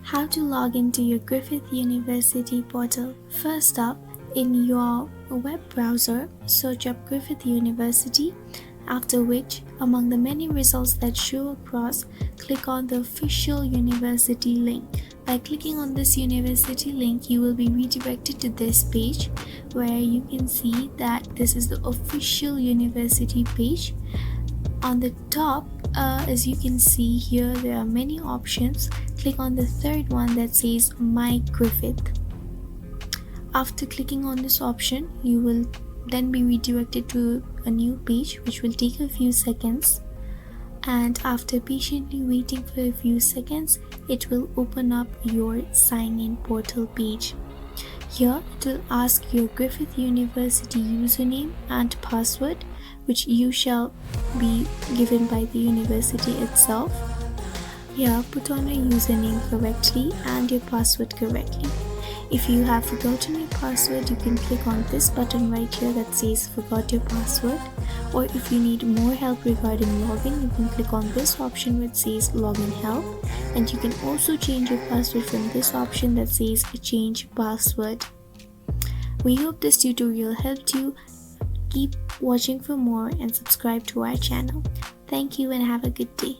How to log into your Griffith University portal. First up, in your web browser, search up Griffith University, after which, among the many results that show across, click on the official university link. By clicking on this university link, you will be redirected to this page where you can see that this is the official university page. On the top, as you can see here, there are many options. Click on the third one that says My Griffith. After clicking on this option, you will then be redirected to a new page which will take a few seconds, and after patiently waiting for a few seconds, it will open up your sign-in portal page. Here it will ask your Griffith University username and password, which you shall be given by the university itself. Here, put on your username correctly and your password correctly. If you have forgotten your password, you can click on this button right here that says Forgot Your Password. Or if you need more help regarding login, you can click on this option which says Login Help. And you can also change your password from this option that says Change Password. We hope this tutorial helped you. Keep watching for more and subscribe to our channel. Thank you and have a good day.